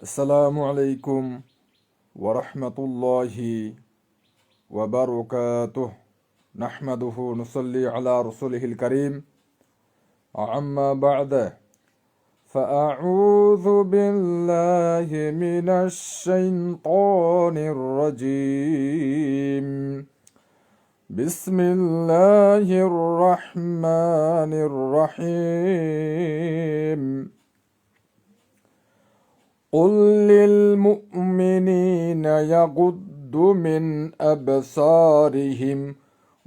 আসসালামু আলাইকুম ওরহমতুল্লাহি ওবরকাতুহ নাহমাদুহু নুসাল্লি আলা রসুলিহিল করিম আম্মা বা'দা فأعوذ بالله من الشيطان الرجيم بسم الله الرحمن الرحيم قل للمؤمنين يغضوا من أبصارهم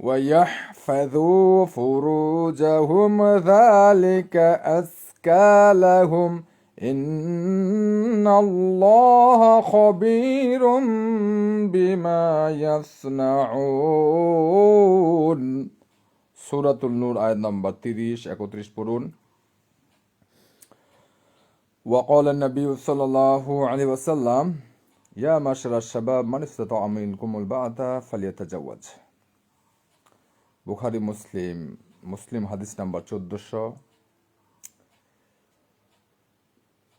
ويحفظوا فروجهم ذلك أزكى لهم إن الله خبير بما يصنعون সূরাতুন নূর আয়াত নম্বর 30-31 পড়ুন। وقال النبي صلى الله عليه وسلم يا معشر الشباب من استطاع منكم الباءة فليتزوج। বুখারী মুসলিম হাদিস নাম্বার 1400।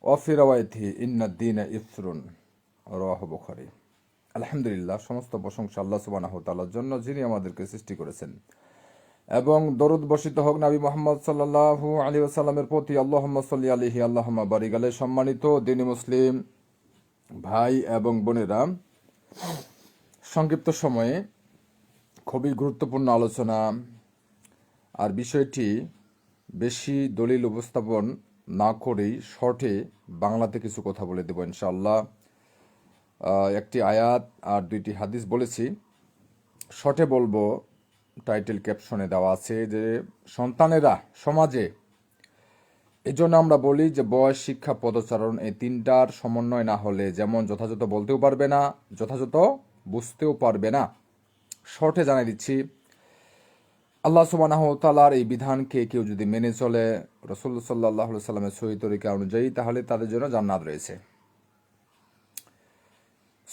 ওয়াফি রাওয়ায়াতি ইন্নাদ-দীনা ইসরুন, রাওয়াহু বুখারী। আলহামদুলিল্লাহ, সমস্ত প্রশংসা আল্লাহ সুবহানাহু ওয়া তাআলার জন্য, যিনি আমাদেরকে সৃষ্টি করেছেন, এবং দরুদ বর্ষিত হোক নবী মুহাম্মদ সাল্লাল্লাহু আলাইহি ওয়াসাল্লামের প্রতি। আল্লাহুম্মা সাল্লি আলাইহি আল্লাহুম্মা বারিক আলাইহি। সম্মানিত দ্বীনি মুসলিম ভাই এবং বোনেরা, সংক্ষিপ্ত সময়ে খুবই গুরুত্বপূর্ণ আলোচনা, আর বিষয়টি বেশি দলিল উপস্থাপন না করেই শর্টে বাংলাতে কিছু কথা বলে দেব ইনশাআল্লাহ। একটি আয়াত আর দুইটি হাদিস বলেছি, শর্টে বলবো। টাইটেল ক্যাপশনে দেওয়া আছে যে সন্তানেরা সমাজে, এজন্য আমরা বলি যে বয়স, শিক্ষা, পদচারণ এই তিনটার সমন্বয় না হলে যেমন যথাযথ বলতেও পারবে না, যথাযথ বুঝতেও পারবে না। শর্টে জানাই দিচ্ছি, আল্লাহ সুবহানাহু ওয়া তাআলার এই বিধানকে কেউ যদি মেনে চলে রাসূল সাল্লাল্লাহু আলাইহি সাল্লামের সহিহ তরিকা অনুযায়ী, তাহলে তাদের জন্য জান্নাত রয়েছে।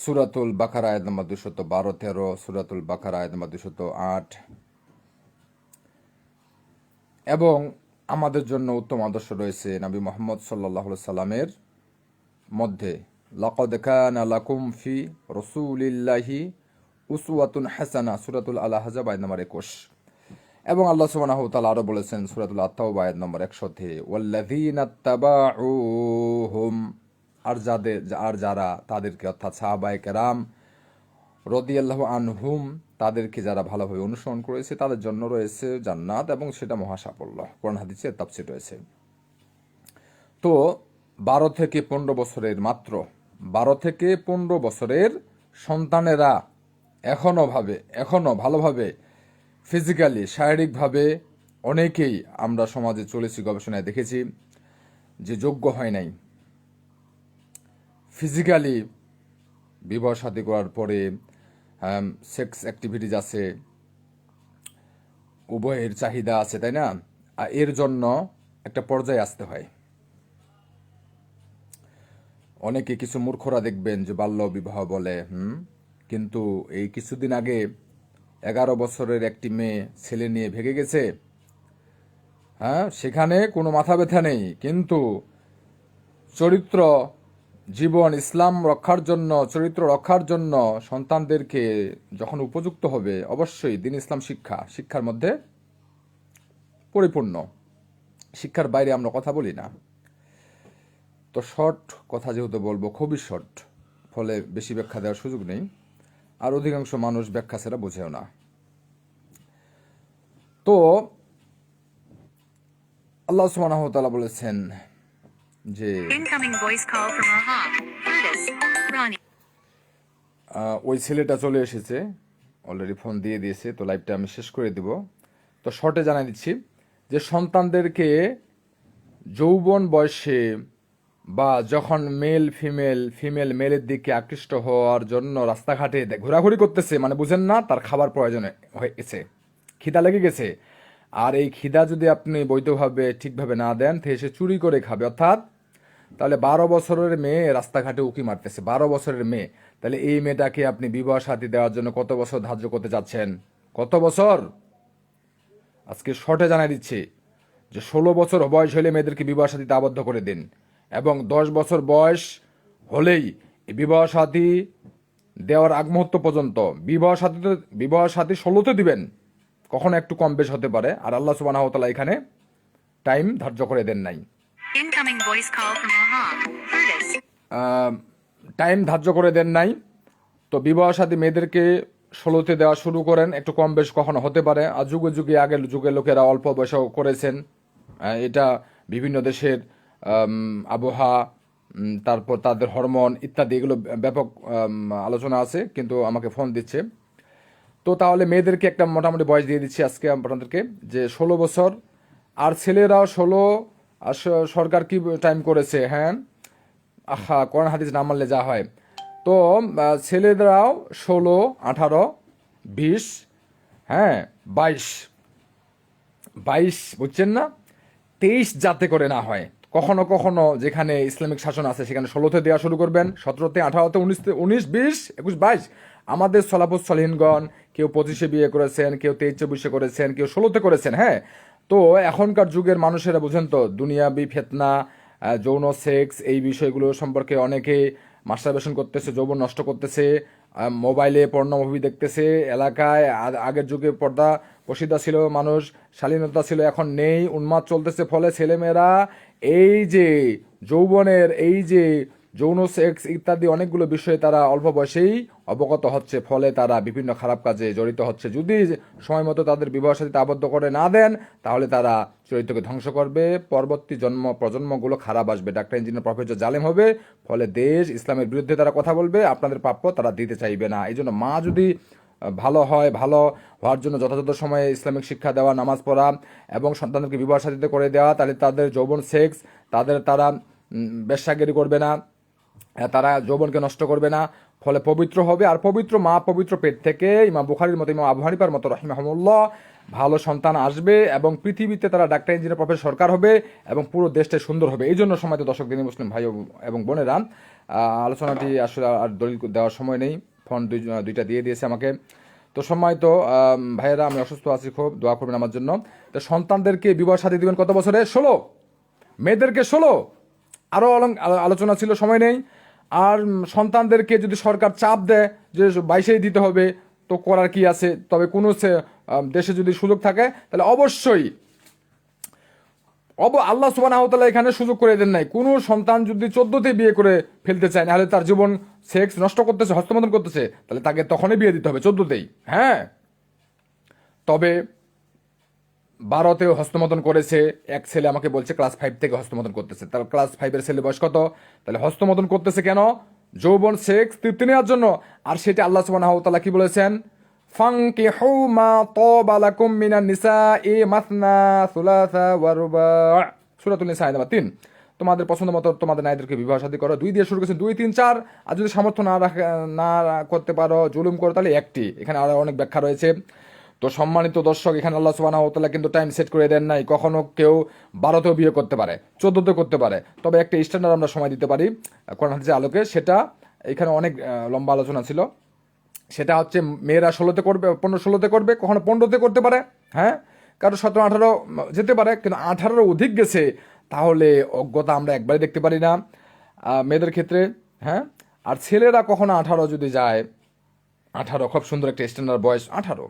সূরাতুল বাকারা আয়াত নম্বর 212-13, সূরাতুল বাকারা আয়াত নম্বর 208। এবং আমাদের জন্য উত্তম আদর্শ রয়েছে নবী মুহাম্মদ সাল্লাল্লাহু আলাইহি সাল্লামের মধ্যে। লাকাদ কানা লাকুম ফি রাসূলিল্লাহি উসওয়াতুন হাসানা, সূরাতুল আল-আহজাব আয়াত নম্বর 21। এবং আল্লাহ সুবহানাহু ওয়া তাআলা আরো বলেছেন সূরাতুল আত-তাওবা আয়াত নম্বর 100-তে, ওয়াল্লাযীনা তাবাউহুম, আর যারা তাদেরকে, অর্থাৎ সাহাবায়ে কেরাম রাদিয়াল্লাহু আনহুম, তাদেরকে যারা ভালোভাবে অনুসরণ করেছে তাদের জন্য রয়েছে জান্নাত, এবং সেটা মহা সাফল্য। কোরআন হাদিসের তাফসীর রয়েছে। তো 12 থেকে 15 বছরের, মাত্র 12 থেকে 15 বছরের সন্তানেরা এখনো ভালোভাবে ফিজিক্যালি, শারীরিকভাবে অনেকেই আমরা সমাজে চলেছি, গবেষণায় দেখেছি যে যোগ্য হয় নাই। ফিজিক্যালি বিবাহ শাদী করার পরে সেক্স অ্যাক্টিভিটিজ আছে, উভয়ের চাহিদা আছে, তাই না? আর এর জন্য একটা পর্যায়ে আসতে হয়। অনেকে, কিছু মূর্খরা দেখবেন যে বাল্য বিবাহ বলে, কিন্তু এই কিছুদিন আগে 11 বছরের একটি মেয়ে ছেলে নিয়ে ভেগে গেছে। সেখানে কোনো মাথা ব্যথা নেই, কিন্তু চরিত্র, জীবন, ইসলাম রক্ষার জন্য, চরিত্র রক্ষার জন্য সন্তানদেরকে যখন উপযুক্ত হবে, অবশ্যই দিন ইসলাম শিক্ষার মধ্যে পরিপূর্ণ। শিক্ষার বাইরে আমরা কথা বলি না। তো শর্ট কথা যেহেতু বলবো, খুবই শর্ট, ফলে বেশি ব্যাখ্যা দেওয়ার সুযোগ নেই, আর অধিকাংশ মানুষ ব্যাখ্যা ছাড়া বোঝেও না। তো আল্লাহ সুবহানাহু ওয়া তাআলা বলেছেন যে ওই ছেলেটা চলে এসেছে, অলরেডি ফোন দিয়ে দিয়েছে, তো লাইভটা আমি শেষ করে দিব। তো শর্টে জানাই দিচ্ছি যে সন্তানদেরকে যৌবন বয়সে, বা যখন ফিমেল মেলের দিকে আকৃষ্ট হওয়ার জন্য রাস্তাঘাটে ঘোরাঘুরি করতেছে, মানে বুঝেন না, তার খাবার প্রয়োজন হয়েছে, খিদা লেগে গেছে, আর এই খিদা যদি আপনি বৈধভাবে ঠিকভাবে না দেন, সে চুরি করে খাবে। অর্থাৎ তাহলে 12 বছরের মেয়ে রাস্তাঘাটে উকি মারতেছে, 12 বছরের মেয়ে, তাহলে এই মেয়েটাকে আপনি বিবাহ সাথী দেওয়ার জন্য কত বছর ধার্য করতে যাচ্ছেন? কত বছর? আজকে শর্টে জানাই দিচ্ছি যে 16 বছর বয়স হলে মেয়েদেরকে বিবাহ সাথীতে আবদ্ধ করে দিন, এবং 10 বছর বয়স হলেই এই বিবাহ সাথী দেওয়ার আগ মুহূর্ত পর্যন্ত বিবাহ সাথী 16তে দিবেন, কখনো একটু কম বেশ হতে পারে। আর আল্লাহ সুবহানাহু ওয়া তাআলা এখানে টাইম ধার্য করে দেন নাই, টাইম ধার্য করে দেন নাই। তো বিবাহ সাথী মেয়েদেরকে 16তে দেওয়া শুরু করেন, একটু কম বেশ কখনো হতে পারে। আর যুগে যুগে আগের যুগের লোকেরা অল্প বয়সেও করেছেন। এটা বিভিন্ন দেশের আবহাওয়া, তারপর তাদের হরমোন ইত্যাদি, এগুলো ব্যাপক আলোচনা আছে, কিন্তু আমাকে ফোন দিচ্ছে। তো তাহলে মেয়েদেরকে একটা মোটামুটি বয়স দিয়ে দিচ্ছি আজকে আপনাদেরকে, যে 16 বছর। আর ছেলেরাও 16। আর সরকার কি টাইম করেছে, হ্যাঁ কোরআন হাদিস না মানলে যা হয়। তো ছেলেরাও 16, 18, 20, হ্যাঁ 22, বুঝছেন না, 23 যাতে করে না হয়। কখনো কখনো যেখানে ইসলামিক শাসন আছে সেখানে 16তে দেওয়া শুরু করবেন, 17তে, 18তে, 19, 20, 21, 22। আমাদের সলাফুস সলিহিনগণ কেউ 25-এ বিয়ে করেছেন, কেউ 23-24 করেছেন, কেউ 16তে করেছেন। হ্যাঁ, তো এখনকার যুগের মানুষেরা বুঝেন তো, দুনিয়াবি ফিতনা, যৌন সেক্স, এই বিষয়গুলো সম্পর্কে অনেকে মাস্টারবেশন করতেছে, যৌবন নষ্ট করতেছে, মোবাইলে পর্ন মুভি দেখতেছে। এলাকায় আগের যুগে পর্দা প্রসিদ্ধা ছিল, মানুষ শালীনতা ছিল, এখন নেই, উন্মাদ চলতেছে। ফলে ছেলেমেয়েরা এই যে যৌবনের, এই যে যৌন সেক্স ইত্যাদি অনেকগুলো বিষয়ে তারা অল্প বয়সেই অবগত হচ্ছে, ফলে তারা বিভিন্ন খারাপ কাজে জড়িত হচ্ছে। যদি সময় মতো তাদের বিবাহ সাথীতে আবদ্ধ করে না দেন, তাহলে তারা চরিত্রকে ধ্বংস করবে, পরবর্তী প্রজন্মগুলো খারাপ আসবে, ডাক্তার, ইঞ্জিনিয়ার, প্রফেসর জালেম হবে। ফলে দেশ ইসলামের বিরুদ্ধে তারা কথা বলবে, আপনাদের প্রাপ্য তারা দিতে চাইবে না। এই জন্য মা যদি ভালো হয়, ভালো হওয়ার জন্য যথাযথ সময়ে ইসলামিক শিক্ষা দেওয়া, নামাজ পড়া এবং সন্তানদেরকে বিবাহ সাথীতে করে দেওয়া, তাহলে তাদের যৌবন সেক্স, তারা বেশ্যাগিরি করবে না, তারা যৌবনকে নষ্ট করবে না, ফলে পবিত্র হবে। আর পবিত্র মা, পবিত্র পেট থেকে ইমাম বুখারীর মতো, ইমাম আবু হানিফার মতো রাহিমাহুমুল্লাহ ভালো সন্তান আসবে, এবং পৃথিবীতে তারা ডাক্তার, ইঞ্জিনিয়ার, প্রফেসর, সরকার হবে, এবং পুরো দেশটা সুন্দর হবে। এই জন্য সময় তো দর্শক দিনী মুসলিম ভাই এবং বোনেরা, আলোচনাটি আসলে আর দলিল দেওয়ার সময় নেই, ফোন দুইটা দিয়ে দিয়েছে আমাকে। তো সম্মানিত ভাইয়েরা, আমি অসুস্থ আছি, খুব দোয়া করবেন আমার জন্য। তো সন্তানদেরকে বিবাহ সাথী দিবেন কত বছরে? 16। মেয়েদেরকে 16। আরও আলোচনা ছিল, সময় নেই। আর সন্তানদেরকে যদি সরকার চাপ দেয় যে 22-এই দিতে হবে, তো করার কি আছে? তবে কোনো দেশে যদি সুযোগ থাকে, তাহলে অবশ্যই আল্লাহ সুবহানাহু ওয়া তাআলা এখানে সুযোগ করে দেন নাই। কোনো সন্তান যদি 14তে বিয়ে করে ফেলতে চায়, নাহলে তার জীবন সেক্স নষ্ট করতেছে, হস্তমৈথুন করতেছে, তাহলে তাকে তখনই বিয়ে দিতে হবে, 14তেই। হ্যাঁ, তবে 12তেও হস্তমৈথুন করেছে। এক ছেলে আমাকে বলছে ক্লাস 5 থেকে হস্তমৈথুন করতেছে। তার ক্লাস 5-এর ছেলে বয়স কত? তাহলে হস্তমৈথুন করতেছে কেন? যৌবন সেক্স তৃপ্তি নেওয়ার জন্য। আর সেটা আল্লাহ সুবহানাহু ওয়া তাআলা কি বলেছেন? ফানকিহু মা তাবা লাকুম মিনান নিসাই মাসনা সুলাসা ওয়া রুবা', সূরাতুন নিসা আয়াত 3। তোমাদের পছন্দ মতো তোমাদের নারীদেরকে বিবাহ শাদী করো। 2 দিয়ে শুরু করেছেন, 2, 3, 4। আর যদি সামর্থ্য না করতে পারো, জুলুম করো, তাহলে 1টি। এখানে আরো অনেক ব্যাখ্যা রয়েছে। তো সম্মানিত দর্শক, এখানে আল্লাহ সুবহানাহু ওয়া তাআলা কিন্তু টাইম সেট করে দেন নাই। কখনো কেউ 12তেও বিয়ে করতে পারে, 14তেও করতে পারে, তবে একটা স্ট্যান্ডার্ড আমরা সময় দিতে পারি কোরআন হাদিসের আলোকে। সেটা এখানে অনেক লম্বা আলোচনা ছিল। সেটা হচ্ছে মেয়েরা 16তে করবে, 15-16তে করবে, কখনো 15তে করতে পারে। হ্যাঁ, কারো 17-18 যেতে পারে, কিন্তু 18-এর অধিক গেছে, তাহলে অজ্ঞতা আমরা একবারে দেখতে পারি না মেয়েদের ক্ষেত্রে। হ্যাঁ, আর ছেলেরা কখনো 18 যদি যায়, 18 খুব সুন্দর একটা স্ট্যান্ডার্ড বয়স, 18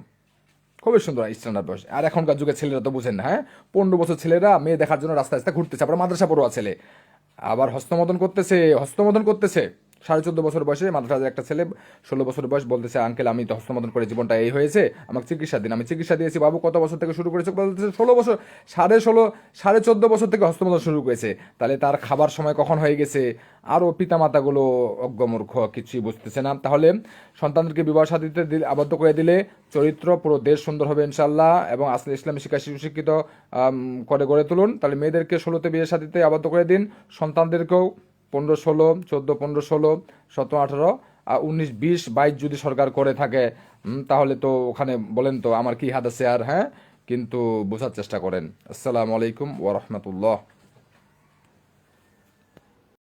খুবই সুন্দর স্ট্যান্ডার্ড বয়স। আর এখনকার যুগের ছেলেরা তো বুঝেন না। হ্যাঁ, 15 বছর ছেলেরা মেয়ে দেখার জন্য রাস্তায় রাস্তায় ঘুরতেছে, আবার মাদ্রাসা পড়ুয়া ছেলে, আবার হস্তমৈথুন করতেছে। 14.5 বছর বয়সে মাদ্রাসার একটা ছেলে, 16 বছর বয়স, বলতেছে আঙ্কেল আমি তো হস্তমৈথুন করে জীবনটা এই হয়েছে, আমাকে চিকিৎসা দিন। আমি চিকিৎসা দিয়েছি। বাবু কত বছর থেকে শুরু করেছে? বলতেছে 16 বছর, 14.5 বছর থেকে হস্তমৈথুন শুরু করেছে। তাহলে তার খাবার সময় কখন হয়ে গেছে? আরও পিতামাতাগুলো অজ্ঞমূর্খ, কিছুই বুঝতেছে না। তাহলে সন্তানদেরকে বিবাহ সাথীতে আবদ্ধ করে দিলে চরিত্র পুরো দেশ সুন্দর হবে ইনশাল্লাহ, এবং আসলে ইসলামী শিক্ষা সুশিক্ষিত করে গড়ে তুলুন। তাহলে মেয়েদেরকে 16তে বিয়ের সাথীতে আবদ্ধ করে দিন, সন্তানদেরকেও 15-16, 14-15-16, 17-18, 19-20-22 যদি সরকার করে থাকে, তাহলে তো ওখানে বলেন তো আমার কি হাত আছে আর? হ্যাঁ, কিন্তু বোঝার চেষ্টা করেন। আসসালামু আলাইকুম ওয়া রাহমাতুল্লাহ।